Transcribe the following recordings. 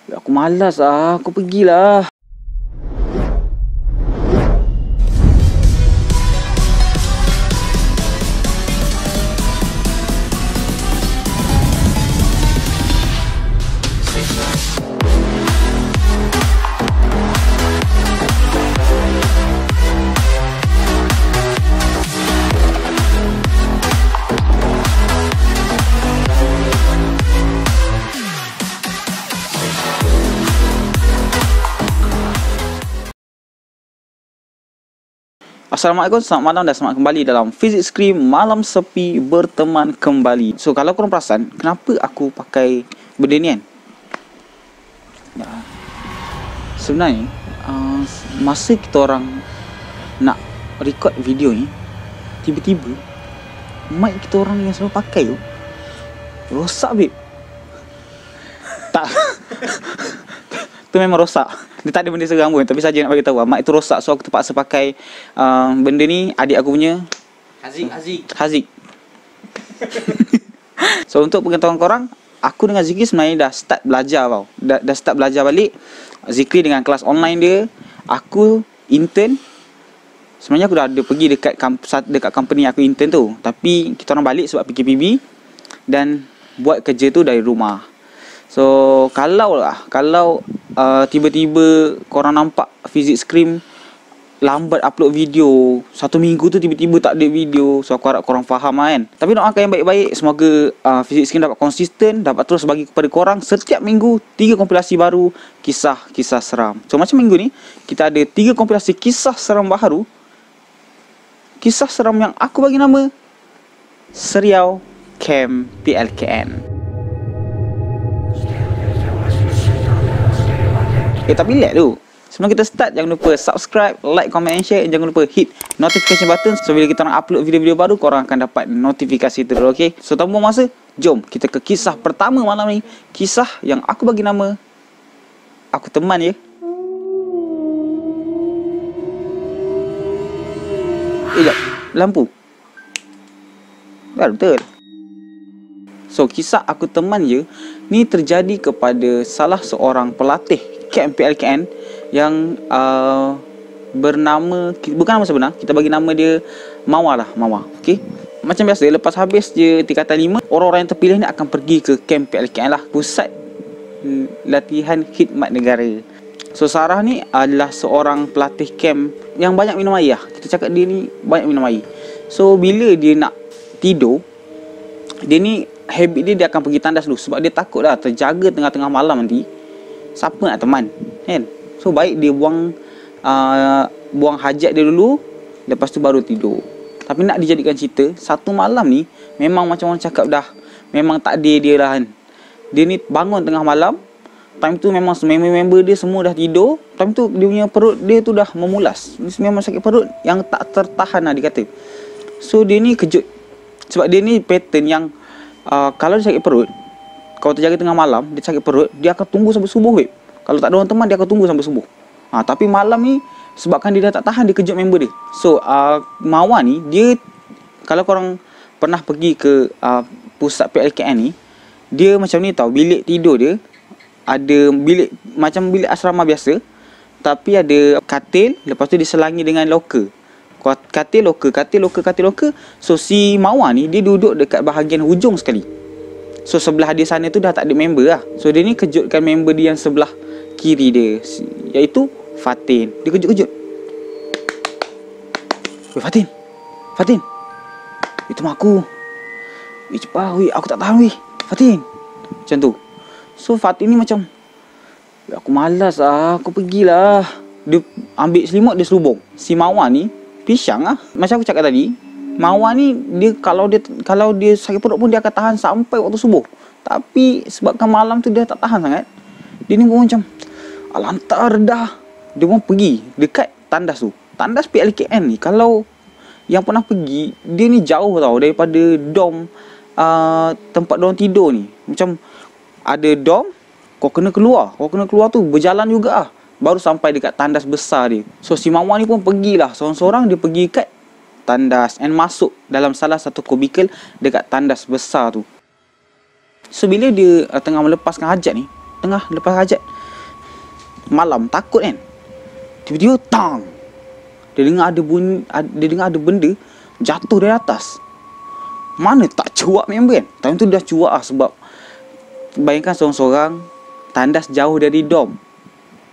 Aku malas ah, aku pergilah. Assalamualaikum, selamat malam dan selamat kembali dalam Physics Cream Malam Sepi Berteman Kembali. So, kalau korang perasan, kenapa aku pakai benda ni kan? Ya, sebenarnya, masa kita orang nak record video ni, tiba-tiba mic kita orang yang selalu pakai tu rosak, babe. Tak. Tu memang rosak. Dia tak ada benda seram pun, tapi saja nak bagi tahu mic tu rosak, so aku terpaksa pakai benda ni, adik aku punya. Haziq. So untuk pengetahuan korang, aku dengan Zikri sebenarnya dah start belajar tau. Dah start belajar balik. Zikri dengan kelas online dia, aku intern. Sebenarnya aku dah ada pergi dekat company aku intern tu, tapi kita orang balik sebab PKPB dan buat kerja tu dari rumah. So kalau tiba-tiba korang nampak Physics Cream lambat upload video, 1 minggu tu tiba-tiba tak ada video, so aku harap korang faham lah kan. Tapi doakan yang baik-baik, semoga Physics Cream dapat konsisten, dapat terus bagi kepada korang setiap minggu 3 kompilasi baru kisah-kisah seram. So macam minggu ni kita ada 3 kompilasi kisah seram baru. Kisah seram yang aku bagi nama Seriau Camp PLKN. Tapi lihat tu, sebelum kita start, jangan lupa subscribe, like, comment and share. Jangan lupa hit notification button, so bila kita nak upload video-video baru, korang akan dapat notifikasi terus, okay? So tanpa buang masa, jom kita ke kisah pertama malam ni. Kisah yang aku bagi nama Aku Teman Ya. Sekejap, lampu. Betul. So kisah Aku Teman Ya ni terjadi kepada salah seorang pelatih Camp PLKN yang bernama, bukan nama sebenar, kita bagi nama dia Mawar. Okey. Macam biasa, lepas habis je tingkatan 5, orang-orang yang terpilih ni akan pergi ke Camp PLKN lah, pusat latihan khidmat negara. So Sarah ni adalah seorang pelatih camp yang banyak minum air lah. Kita cakap dia ni banyak minum air. So bila dia nak tidur, dia ni habit dia akan pergi tandas dulu, sebab dia takut lah terjaga tengah-tengah malam nanti siapa nak teman kan. So baik dia buang hajat dia dulu, lepas tu baru tidur. Tapi nak dijadikan cerita, satu malam ni memang macam orang cakap dah, memang takdir dia lah kan. Dia ni bangun tengah malam, time tu memang member dia semua dah tidur. Time tu dia punya perut dia tu dah memulas, memang sakit perut yang tak tertahan lah dia kata. So dia ni kejut, sebab dia ni pattern yang kalau dia sakit perut, kalau terjaga tengah malam, dia sakit perut, dia akan tunggu sampai subuh, babe. Kalau tak ada orang teman, dia akan tunggu sampai subuh. Tapi malam ni, sebabkan dia dah tak tahan, dia kejut member dia. So Mawar ni, dia, kalau korang pernah pergi ke pusat PLKN ni, dia macam ni tau. Bilik tidur dia ada bilik macam bilik asrama biasa, tapi ada katil, lepas tu diselangi dengan loker. Katil loker. So si Mawar ni, dia duduk dekat bahagian hujung sekali. So sebelah dia sana tu dah tak ada member lah. So dia ni kejutkan member dia yang sebelah kiri dia, iaitu Fatin. Dia kejut-kejut. Weh Fatin, itu mak aku. Cepat weh, aku tak tahan weh, Fatin. Macam tu. So Fatin ni macam, aku malas lah, aku pergilah. Dia ambil selimut, dia serubung. Si Mawar ni pisang lah. Macam aku cakap tadi, Mawar ni dia kalau dia sakit perut pun dia akan tahan sampai waktu subuh. Tapi sebabkan malam tu dia tak tahan sangat, dia ni pun macam alantar dah. Dia pun pergi dekat tandas tu. Tandas PLKN ni, kalau yang pernah pergi, dia ni jauh tau daripada dom, tempat diorang tidur ni. Macam ada dom, kau kena keluar tu berjalan juga lah, baru sampai dekat tandas besar dia. So si Mawar ni pun pergilah seorang-seorang, dia pergi kat tandas and masuk dalam salah satu kubikel dekat tandas besar tu. So bila dia tengah melepaskan hajat ni, malam, takut kan. Tiba-tiba tang, dia dengar ada bunyi, dia dengar ada benda jatuh dari atas. Mana tak cuak member kan. Time tu dah cuak lah, sebab bayangkan seorang-seorang tandas jauh dari dom.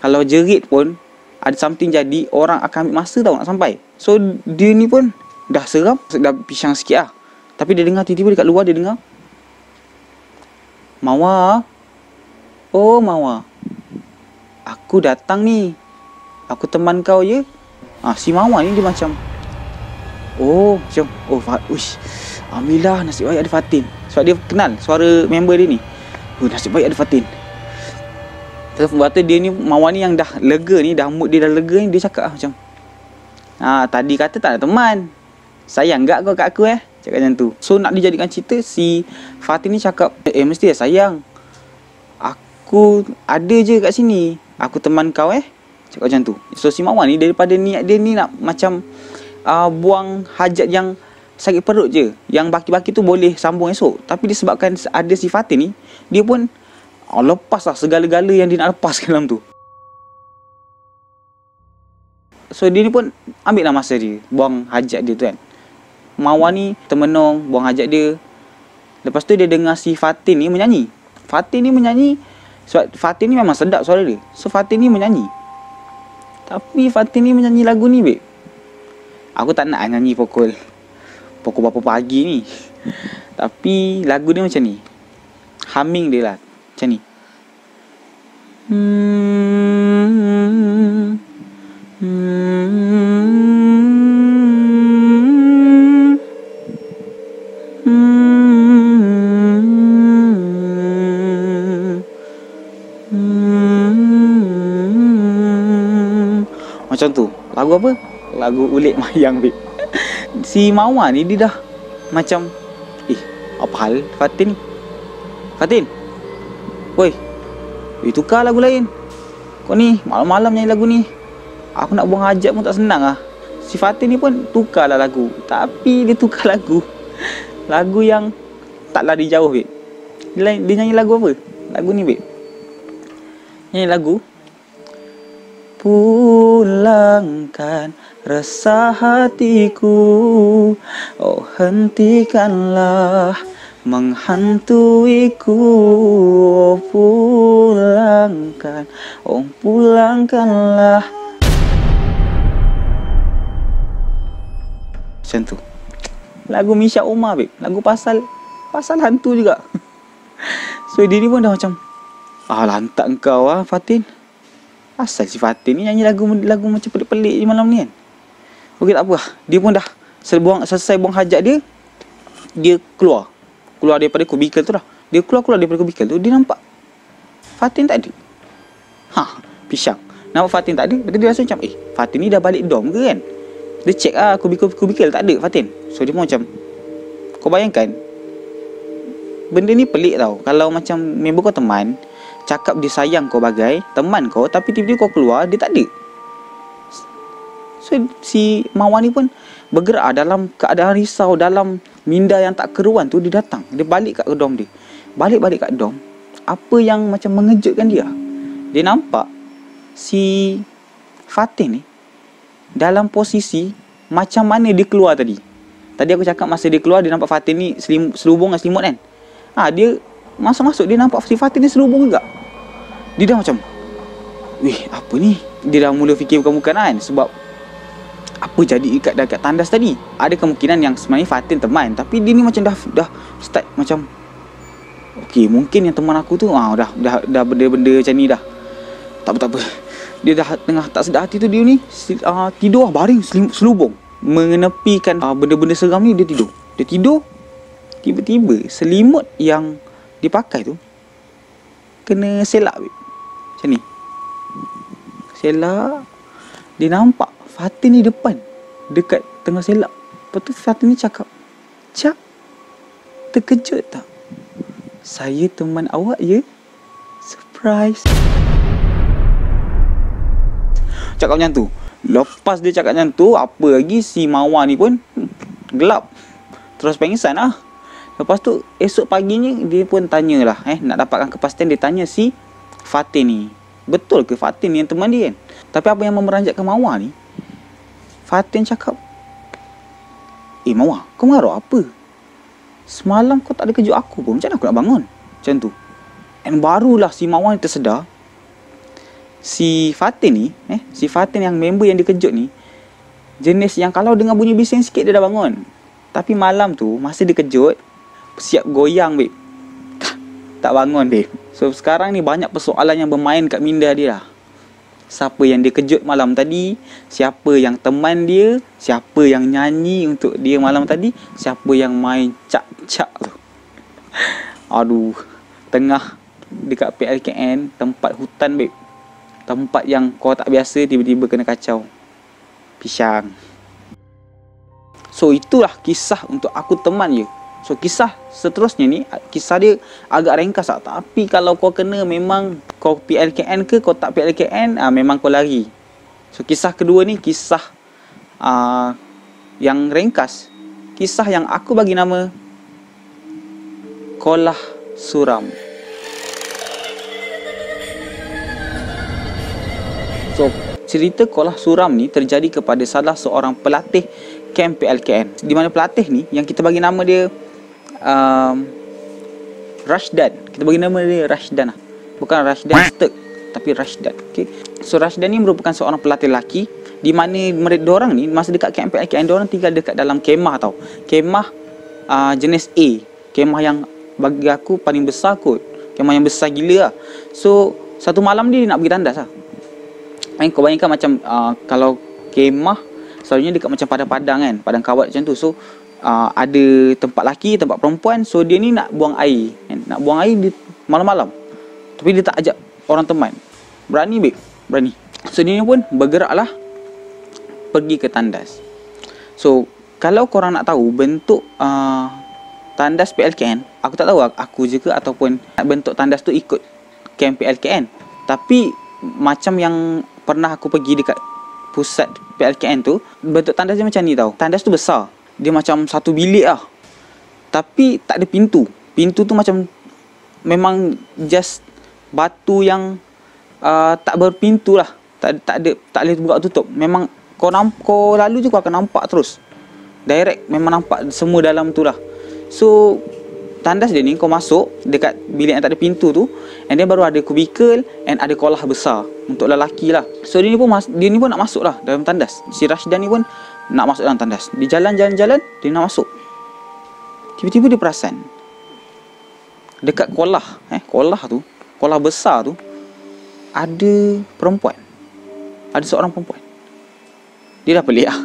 Kalau jerit pun ada something jadi, orang akan ambil masa tau nak sampai. So dia ni pun dah seram, dah pisang sikit lah. Tapi dia dengar tiba-tiba dekat luar, dia dengar, Mawar, oh Mawar, aku datang ni, aku teman kau je. Si Mawar ni dia macam, oh macam, uish, alhamdulillah, nasib baik ada Fatin. Sebab dia kenal suara member dia ni. Nasib baik ada Fatin. Terus waktu dia ni, Mawar ni yang dah lega ni, dah mood dia dah lega ni, dia cakap macam, tadi kata tak ada teman, sayang gak kau kat aku cakap macam tu. So nak dijadikan cerita, si Fatin ni cakap, mesti sayang, aku ada je kat sini, aku teman kau cakap macam tu. So si Mawar ni daripada niat dia ni nak macam buang hajat yang sakit perut je, yang baki-baki tu boleh sambung esok. Tapi disebabkan ada si Fatin ni, dia pun lepas lah segala-gala yang dia nak lepas dalam tu. So dia ni pun ambil lah masa dia, buang hajat dia tu kan. Mawar ni termenung, buang hajat dia. Lepas tu dia dengar si Fatin ni menyanyi. Fatin ni menyanyi, sebab Fatin ni memang sedap suara dia. So Fatin ni menyanyi. Tapi Fatin ni menyanyi lagu ni, babe, aku tak nak nyanyi pukul berapa pagi ni. Tapi lagu dia macam ni, humming dia lah macam ni. Macam tu. Lagu apa? Lagu Ulik Mayang, babe. Si Mawar ni dia dah macam, apa hal Fatin ni? Fatin, woi, tukar lagu lain. Kau ni malam-malam nyanyi lagu ni, aku nak buang hajat pun tak senang lah. Si Fatin ni pun tukar lah lagu. Tapi dia tukar lagu yang tak lari jauh, babe. Dia nyanyi lagu apa? Lagu ni, babe. Nyanyi lagu, pulangkan resah hatiku, oh hentikanlah menghantuiku, oh pulangkan, oh pulangkanlah. Macam tu. Lagu Misha Umar, babe. Lagu pasal hantu juga. So dia ni pun dah macam, lantak kau Fatin. Asal si Fatin ni nyanyi lagu macam pelik-pelik di malam ni kan. Okey, tak apa lah. Dia pun dah selesai buang hajat dia. Dia keluar daripada kubikel tu lah. Dia keluar daripada kubikel tu, dia nampak Fatin tak ada. Pisang. Nampak Fatin tak ada. Lepas tu dia rasa macam, Fatin ni dah balik dom ke kan. Dia check kubikel tak ada Fatin. So dia pun macam, kau bayangkan, benda ni pelik tau. Kalau macam member kau teman, cakap dia sayang kau bagai teman kau, tapi tiba-tiba kau keluar, dia tak ada. So si Mawar ni pun bergerak dalam keadaan risau, dalam minda yang tak keruan tu. Dia datang, dia balik kat dom dia. Balik kat dom, apa yang macam mengejutkan dia, dia nampak si Fatin ni dalam posisi macam mana dia keluar tadi. Tadi aku cakap masa dia keluar, dia nampak Fatin ni selubung dengan selimut kan. Dia masuk-masuk, dia nampak si Fatin ni selubung juga. Dia dah macam, apa ni? Dia dah mula fikir bukan-bukan kan. Sebab apa jadi dekat tandas tadi? Ada kemungkinan yang sebenarnya Fatin teman, tapi dia ni macam dah start macam, okey, mungkin yang teman aku tu dah benda-benda macam ni dah. Tak apa. Dia dah tengah tak sedar hati tu, dia ni tidur baring selubung, mengenepikan benda-benda seram ni. Dia tidur. Tiba-tiba selimut yang dipakai tu kena selak, babe. Macam ni. Selak. Dia nampak Fatin ni depan, dekat tengah selak. Lepas tu Fatin ni cakap, Cak, terkejut tak? Saya teman awak je. Surprise. Cakap macam tu. Lepas dia cakap macam tu, apa lagi, si Mawar ni pun gelap, terus pengsan lah. Lepas tu esok paginya dia pun tanyalah, nak dapatkan kepastian, dia tanya si Fatin ni, betul ke Fatin yang teman dia kan? Tapi apa yang memeranjatkan Mawar ni, Fatin cakap, Mawar, kau marah apa? Semalam kau tak ada kejut aku pun, macam mana aku nak bangun? Macam tu. And barulah si Mawar ni tersedar, si Fatin ni, si Fatin yang member yang dikejut ni, jenis yang kalau dengar bunyi bising sikit dia dah bangun. Tapi malam tu, masa dia kejut, siap goyang babe, tak bangun babe. So sekarang ni banyak persoalan yang bermain kat minda dia lah. Siapa yang dia kejut malam tadi, siapa yang teman dia, siapa yang nyanyi untuk dia malam tadi, siapa yang main cak-cak tu. Aduh, tengah dekat PLKN, tempat hutan babe, tempat yang kau tak biasa, tiba-tiba kena kacau. Pisang. So itulah kisah untuk aku teman je. So kisah seterusnya ni, kisah dia agak ringkas tak? Tapi kalau kau kena, memang kau PLKN ke kau tak PLKN, memang kau lari. So kisah kedua ni kisah yang ringkas. Kisah yang aku bagi nama Kolah Suram. So cerita Kolah Suram ni terjadi kepada salah seorang pelatih kamp PLKN. Di mana pelatih ni yang kita bagi nama dia Rashdan. Kita bagi nama dia Rashdan lah. Bukan Rashdan Stek, tapi Rashdan. Okay. So Rashdan ni merupakan seorang pelatih lelaki, di mana mereka diorang ni masa dekat kamp PLKN, diorang tinggal dekat dalam kemah tau. Kemah jenis A. Kemah yang bagi aku paling besar kot. Kemah yang besar gila lah. So satu malam dia nak pergi tandas lah. Kau bayangkan macam kalau kemah selalunya dekat macam padang-padang kan, padang kawat macam tu. So ada tempat lelaki, tempat perempuan. So dia ni nak buang air kan? Nak buang air di malam-malam, tapi dia tak ajak orang teman. Berani babe, berani. So dia ni pun bergeraklah pergi ke tandas. So kalau korang nak tahu bentuk tandas PLKN, aku tak tahu aku je ke ataupun bentuk tandas tu ikut camp PLKN. Tapi macam yang pernah aku pergi dekat pusat PLKN tu, bentuk tandas dia macam ni tau. Tandas tu besar, dia macam satu bilik lah, tapi tak ada pintu. Pintu tu macam memang just batu yang tak berpintu lah. Tak boleh buka tutup. Memang kau lalu je kau akan nampak terus. Direct memang nampak semua dalam tu lah. So tandas dia ni, kau masuk dekat bilik yang tak ada pintu tu, and then baru ada kubikel and ada kolah besar untuk lelaki lah. So dia ni pun nak masuk lah dalam tandas. Si Rashdan ni pun nak masuk dalam tandas. Dia jalan, dia nak masuk. Tiba-tiba dia perasan dekat kolah tu, kolah besar tu, ada perempuan. Ada seorang perempuan. Dia dah pelik lah.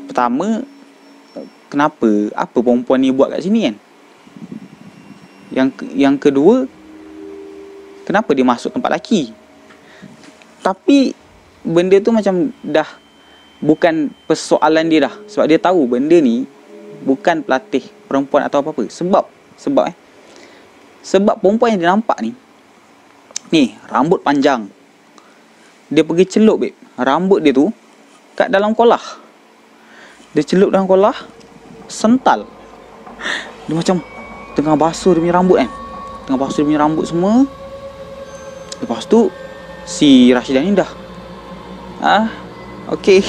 Pertama, kenapa? Apa perempuan ni buat kat sini kan? Yang kedua, kenapa dia masuk tempat lelaki? Tapi benda tu macam dah bukan persoalan dia dah. Sebab dia tahu benda ni bukan pelatih perempuan atau apa-apa. Sebab perempuan yang dia nampak ni rambut panjang. Dia pergi celup babe, rambut dia tu kat dalam kolah. Dia celup dalam kolah, sental. Dia macam tengah basuh dia punya rambut kan. Tengah basuh dia punya rambut semua. Lepas tu si Rashdan ni dah okey,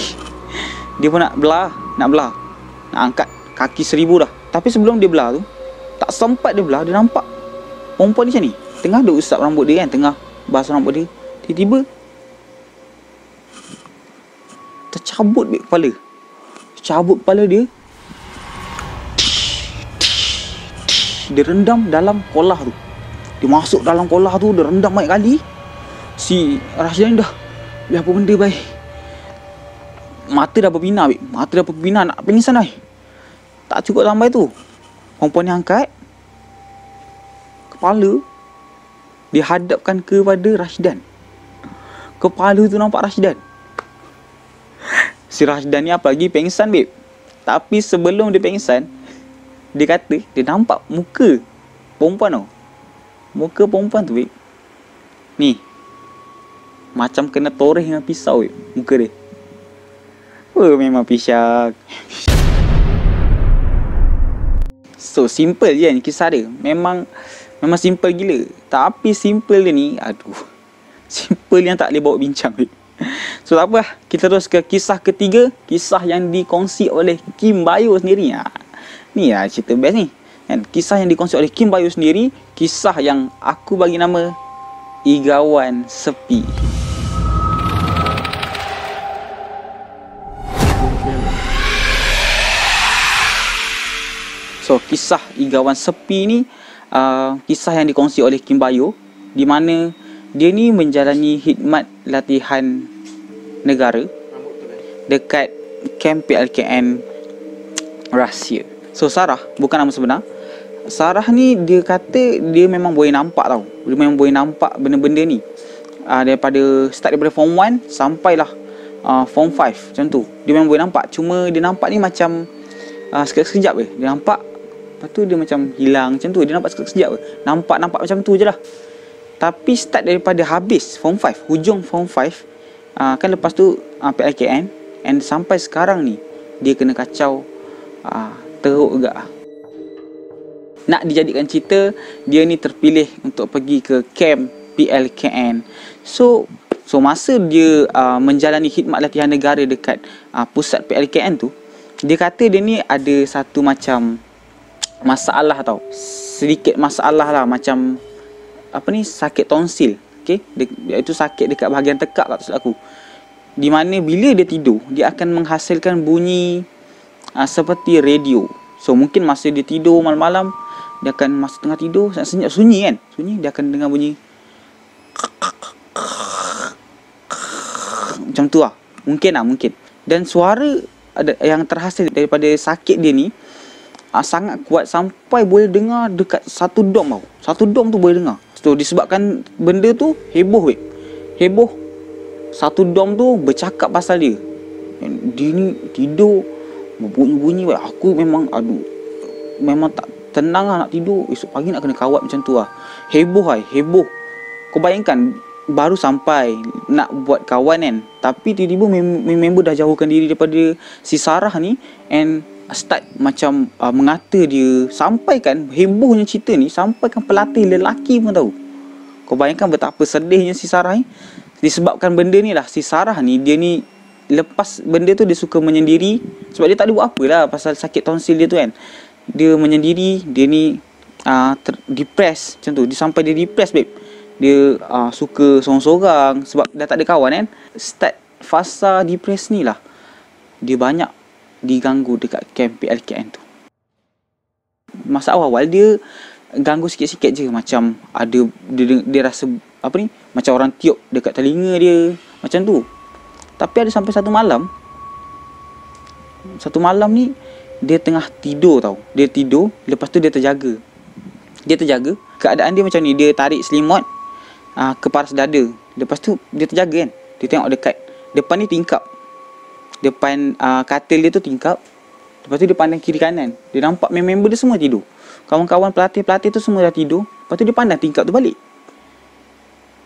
dia pun nak belah, nak angkat kaki 1000 dah. Tapi sebelum dia belah tu, tak sempat dia belah, dia nampak perempuan ni macam ni, tengah duk usap rambut dia kan, tengah basuh rambut dia. Tiba-tiba tercabut kepala. Cabut kepala dia. Dia rendam dalam kolah tu. Dia masuk dalam kolah tu, dia rendam banyak kali. Si Rashdan dah, apa benda baik. Mata dah berbinar, nak pingsan dah. Tak cukup sampai tu, perempuan ni angkat kepala, dia hadapkan kepada Rashdan. Kepala tu nampak Rashdan. Si Rashdan ni apa lagi pengsan babe. Tapi sebelum dia pengsan, dia kata dia nampak muka perempuan tau. Muka perempuan tu babe, ni macam kena toreh dengan pisau babe, muka dia. Memang pisang. So simple je kan kisah dia. Memang simple gila. Tapi simple dia ni, aduh, Simple yang tak boleh bawa bincang. So tak apa, kita terus ke kisah ketiga. Kisah yang dikongsi oleh Kim Bayo sendiri. Ni lah cerita best ni. Kisah yang dikongsi oleh Kim Bayo sendiri. Kisah yang aku bagi nama Igawan Sepi. So kisah Igawan Sepi ni kisah yang dikongsi oleh Kim Bayo, di mana dia ni menjalani khidmat latihan negara dekat kamp PLKN Rahsia. So Sarah bukan nama sebenar. Sarah ni dia kata dia memang boleh nampak tau. Dia memang boleh nampak benda-benda ni. Daripada form 1 sampailah form 5 macam tu. Dia memang boleh nampak. Cuma dia nampak ni macam sekejap-sekejap je. Dia nampak, lepas tu dia macam hilang macam tu. Dia nampak sekejap je. Nampak macam tu je lah. Tapi start daripada habis form 5, hujung form 5, kan lepas tu PLKN, and sampai sekarang ni dia kena kacau teruk agak. Nak dijadikan cerita, dia ni terpilih untuk pergi ke camp PLKN. So masa dia menjalani khidmat latihan negara dekat pusat PLKN tu, dia kata dia ni ada satu macam masalah tau. Sedikit masalah lah, macam sakit tonsil. Okay? Itu sakit dekat bahagian tekak kat silap aku. Di mana bila dia tidur, dia akan menghasilkan bunyi seperti radio. So mungkin masa dia tidur malam-malam, dia akan masa tengah tidur, senyap sunyi kan. Sunyi, dia akan dengar bunyi macam tu lah. Mungkin. Dan suara yang terhasil daripada sakit dia ni sangat kuat sampai boleh dengar dekat satu dom tau. Satu dom tu boleh dengar. So disebabkan benda tu heboh weh. Heboh. Satu dom tu bercakap pasal dia. Dia ni tidur berbunyi-bunyi weh. Aku memang memang tak tenang lah nak tidur. Esok pagi nak kena kawat macam tu lah. Heboh lah. Heboh. Kau bayangkan baru sampai nak buat kawan kan, tapi tiba-tiba member dah jauhkan diri daripada si Sarah ni, and start macam mengata dia. Sampaikan hebohnya cerita ni, sampaikan pelatih lelaki pun tahu. Kau bayangkan betapa sedihnya si Sarah ni. Disebabkan benda ni lah, si Sarah ni, dia ni lepas benda tu dia suka menyendiri. Sebab dia tak ada buat apa lah pasal sakit tonsil dia tu kan. Dia menyendiri, dia ni depressed macam tu. Dia sampai dia depressed babe. Dia suka sorang-sorang sebab dah tak ada kawan kan. Start fasa depressed ni lah, dia banyak diganggu dekat camp PLKN tu. Masa awal-awal dia ganggu sikit-sikit je, macam ada dia rasa macam orang tiup dekat telinga dia macam tu. Tapi ada sampai satu malam ni dia tengah tidur tau. Dia tidur, lepas tu dia terjaga. Keadaan dia macam ni, dia tarik selimut ke paras dada. Lepas tu dia terjaga kan. Dia tengok dekat depan ni tingkap. Depan katil dia tu tingkap. Lepas tu dia pandang kiri kanan. Dia nampak member dia semua tidur. Kawan-kawan pelatih tu semua dah tidur. Lepas tu dia pandang tingkap tu balik.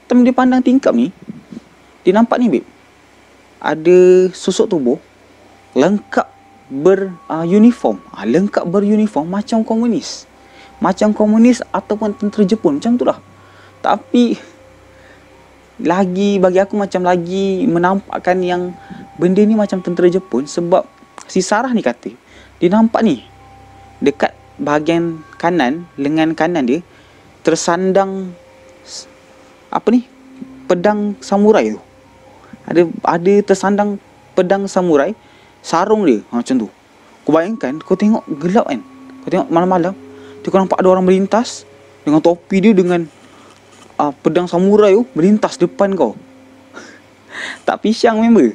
Tapi dia pandang tingkap ni, dia nampak ni babe, ada susuk tubuh lengkap beruniform. Lengkap beruniform macam komunis. Macam komunis ataupun tentera Jepun, macam tu lah. Tapi lagi bagi aku macam lagi menampakkan yang benda ni macam tentera Jepun. Sebab si Sarah ni kata dia nampak ni dekat bahagian kanan, lengan kanan dia tersandang pedang samurai tu. Ada tersandang pedang samurai, sarung dia macam tu. Kau bayangkan, kau tengok gelap kan, kau tengok malam-malam, kau nampak ada orang melintas dengan topi dia, dengan pedang samurai tu melintas depan kau. Tak pisang member.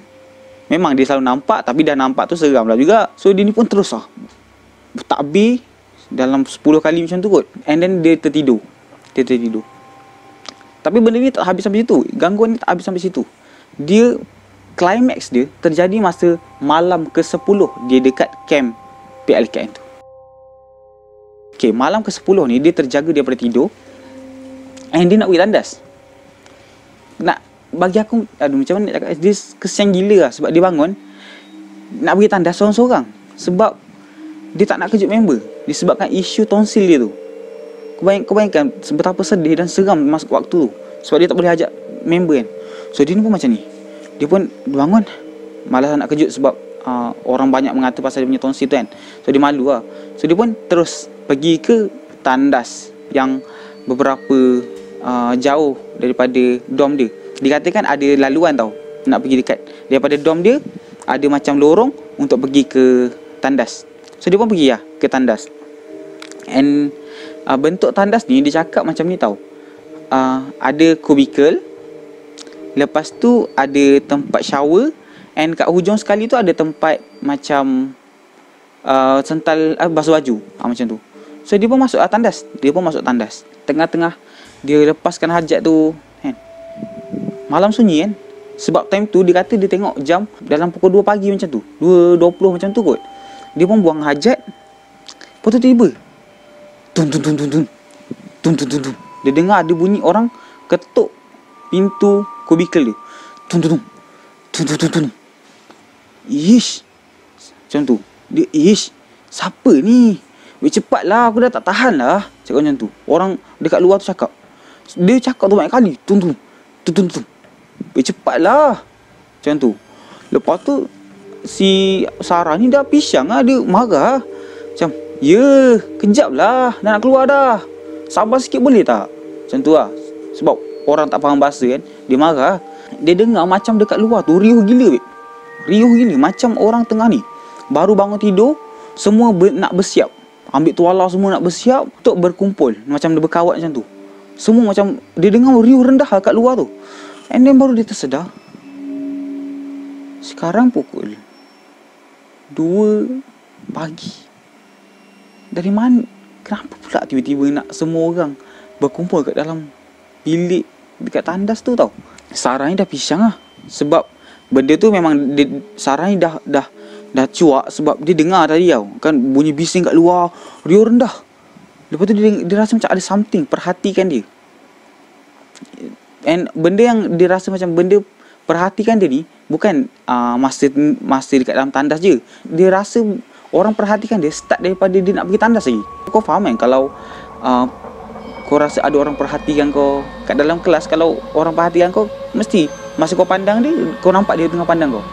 Memang dia selalu nampak, tapi dah nampak tu seram lah juga. So dia ni pun terus takbir dalam 10 kali macam tu kot. And then dia tertidur. Tapi benda ni tak habis sampai situ. Gangguan ni tak habis sampai situ. Dia, climax dia terjadi masa malam ke-10 dia dekat camp PLKN tu. Okay, malam ke-10 ni dia terjaga daripada tidur, and dia nak pergi landas. Bagi aku, macam mana nak cakap, dia kesian gila lah. Sebab dia bangun nak pergi tandas seorang-seorang. Sebab dia tak nak kejut member, disebabkan isu tonsil dia tu. Kau bayangkan betapa sedih dan seram masa waktu tu. Sebab dia tak boleh ajak member kan. So dia ni pun macam ni, dia pun bangun malas nak kejut sebab orang banyak mengata pasal dia punya tonsil tu kan. So dia malu lah. So dia pun terus pergi ke tandas yang beberapa jauh daripada dom dia. Dikatakan ada laluan tau nak pergi dekat daripada dom dia, ada macam lorong untuk pergi ke tandas. So dia pun pergi lah ke tandas. And bentuk tandas ni dia cakap macam ni tau, ada kubikel, lepas tu ada tempat shower, and kat hujung sekali tu ada tempat macam sental basuh baju, macam tu. So dia pun masuk tandas. Tengah-tengah dia lepaskan hajat tu kan, malam sunyi kan. Sebab time tu dia kata dia tengok jam dalam pukul 2 pagi macam tu, 2.20 macam tu kot. Dia pun buang hajat. Lepas tu tiba tun. Dia dengar ada bunyi orang ketuk pintu kubikel dia. Tun. Ish, macam tu. Dia, ish, siapa ni? Cepatlah, aku dah tak tahan lah. Cakap macam tu. Orang dekat luar tu cakap. Dia cakap tu banyak kali. Tun. Cepatlah. Macam tu. Lepas tu si Sarah ni dah pisang lah. Dia marah. Macam, ya, kejap lah, nak keluar dah. Sabar sikit boleh tak? Macam tu lah. Sebab orang tak faham bahasa kan. Dia marah. Dia dengar macam dekat luar tu riuh gila, babe. Riuh gila. Macam orang tengah ni baru bangun tidur, semua nak bersiap. Ambil tuala semua nak bersiap untuk berkumpul. Macam dia berkawat macam tu. Semua macam dia dengar riuh rendah kat luar tu. And then baru dia tersedar, sekarang pukul 2 pagi. Dari mana? Kenapa pula tiba-tiba nak semua orang berkumpul kat dalam bilik dekat tandas tu tau? Sarah ni dah pisang lah. Sebab benda tu memang Sarah ni dah cuak. Sebab dia dengar tadi tau kan, bunyi bising kat luar, riuh rendah. Lepas tu dia rasa macam ada something perhatikan dia. And benda yang dia rasa macam benda perhatikan dia ni bukan masa dekat dalam tandas je. Dia rasa orang perhatikan dia start daripada dia nak pergi tandas lagi. Kau faham kan, kalau kau rasa ada orang perhatikan kau kat dalam kelas, kalau orang perhatikan kau, mesti masa kau pandang dia, kau nampak dia tengah pandang kau.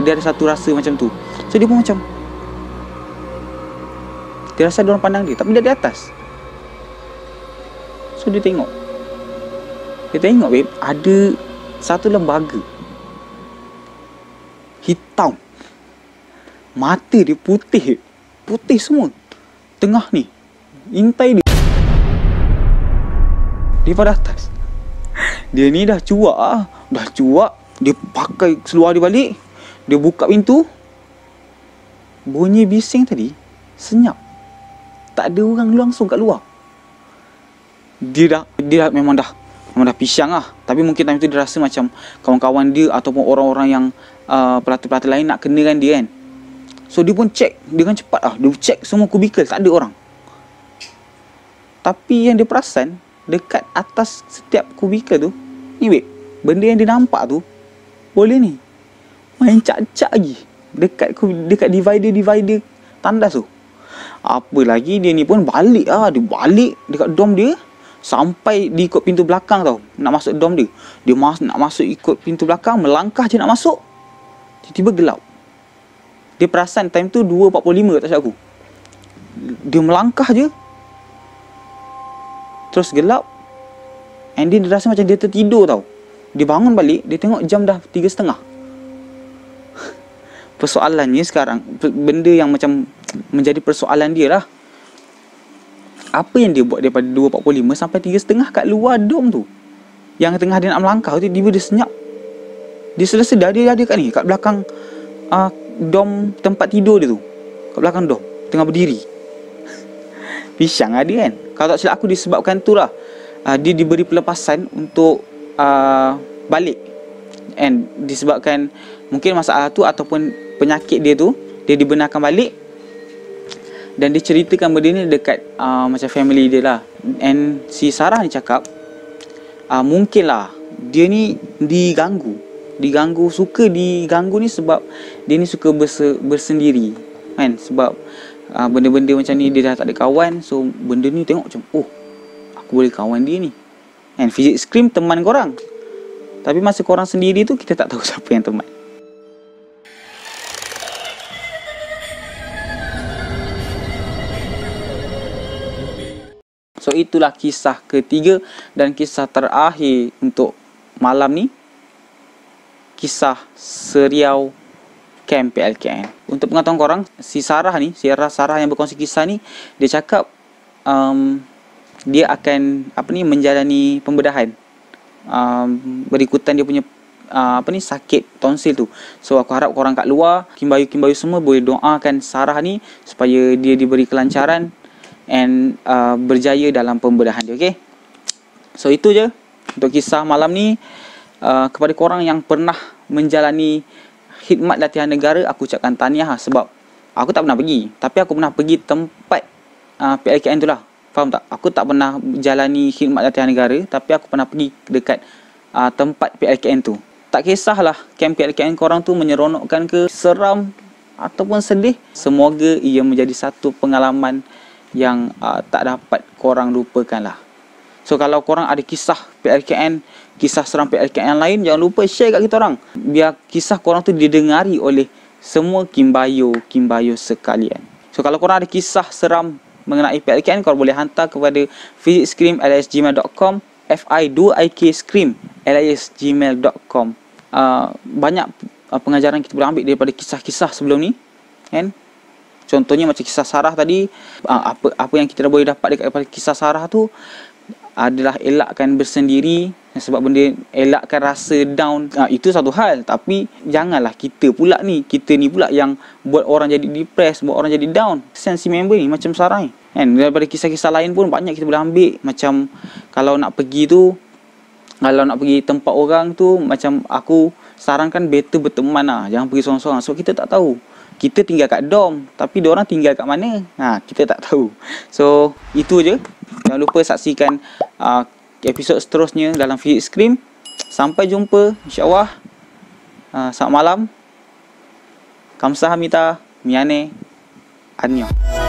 Dia ada satu rasa macam tu. So dia pun macam, dia rasa ada orang pandang dia, tapi dia di atas. So dia tengok, babe, ada satu lembaga hitam, mata dia putih semua, tengah ni intai dia daripada atas. Dia ni dah cuak. Dia pakai seluar dia balik, dia buka pintu. Bunyi bising tadi senyap, tak ada orang langsung kat luar. Dia memang dah pisang lah. Tapi mungkin time tu dia rasa macam kawan-kawan dia ataupun orang-orang yang pelatih-pelatih lain nak kenakan dia kan. So dia pun check dengan cepat lah. Dia check semua kubikel, tak ada orang. Tapi yang dia perasan, dekat atas setiap kubikel tu, ni babe, benda yang dia nampak tu, boleh ni main cak-cak lagi dekat divider tandas tu. Apa lagi, dia ni pun balik lah. Dia balik dekat dom dia, sampai di ikut pintu belakang tau, nak masuk dom dia. Dia nak masuk ikut pintu belakang, melangkah je nak masuk, tiba-tiba gelap. Dia perasan time tu 2.45 tak silap aku. Dia melangkah je, terus gelap. And dia rasa macam dia tertidur tau. Dia bangun balik, dia tengok jam dah 3.30. Persoalannya sekarang, benda yang macam menjadi persoalan dia lah, apa yang dia buat daripada 2.45 sampai 3.30 kat luar dom tu, yang tengah dia nak melangkah tu, tiba dia senyap. Dia sudah sedar dia ada kat ni, kat belakang dom tempat tidur dia tu, kat belakang dom, tengah berdiri. Pisang lah dia kan. Kalau tak silap aku, disebabkan tu lah dia diberi pelepasan untuk balik. And disebabkan mungkin masalah tu ataupun penyakit dia tu, dia dibenarkan balik. Dan dia ceritakan benda ni dekat macam family dia lah. And si Sarah ni cakap, mungkin lah dia ni diganggu, suka diganggu ni sebab dia ni suka bersendiri kan. Sebab benda-benda macam ni dia dah tak ada kawan. So benda ni tengok macam, oh, aku boleh kawan dia ni. And Fidget Scream teman korang. Tapi masa korang sendiri tu kita tak tahu siapa yang teman. So itulah kisah ketiga dan kisah terakhir untuk malam ni. Kisah seriau Camp PLKN. Untuk pengetahuan korang, si Sarah yang berkongsi kisah ni, dia cakap dia akan menjalani pembedahan berikutan dia punya sakit tonsil tu. So aku harap korang kat luar, Kim Bayu semua boleh doakan Sarah ni supaya dia diberi kelancaran and berjaya dalam pembedahan dia. Okay, so itu je untuk kisah malam ni. Kepada korang yang pernah menjalani khidmat latihan negara, aku ucapkan tahniah sebab aku tak pernah pergi, tapi aku pernah pergi tempat PLKN tu lah. Faham tak? Aku tak pernah jalani khidmat latihan negara, tapi aku pernah pergi dekat tempat PLKN tu. Tak kisahlah camp PLKN korang tu menyeronokkan ke, seram ataupun sedih, semoga ia menjadi satu pengalaman yang tak dapat korang lupakan lah. So kalau korang ada kisah PLKN, kisah seram PLKN lain, jangan lupa share kat kita orang, biar kisah korang tu didengari oleh semua Kim Bayu sekalian. So kalau korang ada kisah seram mengenai PLKN, korang boleh hantar kepada physicscream@gmail.com, fi2ikscream@gmail.com. Banyak pengajaran kita boleh ambil daripada kisah-kisah sebelum ni, kan? Contohnya macam kisah Sarah tadi, apa yang kita boleh dapat daripada kisah Sarah tu adalah elakkan bersendiri, sebab benda elakkan rasa down. Itu satu hal, tapi janganlah kita ni pula yang buat orang jadi depressed, buat orang jadi down. Sensi member ni macam Sarah ni, kan? Daripada kisah-kisah lain pun banyak kita boleh ambil. Macam kalau nak pergi tempat orang tu, macam aku sarankan better berteman lah, jangan pergi seorang-seorang. So kita tak tahu, kita tinggal kat dorm tapi diorang tinggal kat mana, kita tak tahu. So itu je. Jangan lupa saksikan episod seterusnya dalam Physics Scream. Sampai jumpa insya-Allah. Selamat malam. Kamsahamnida, miane, annyeong.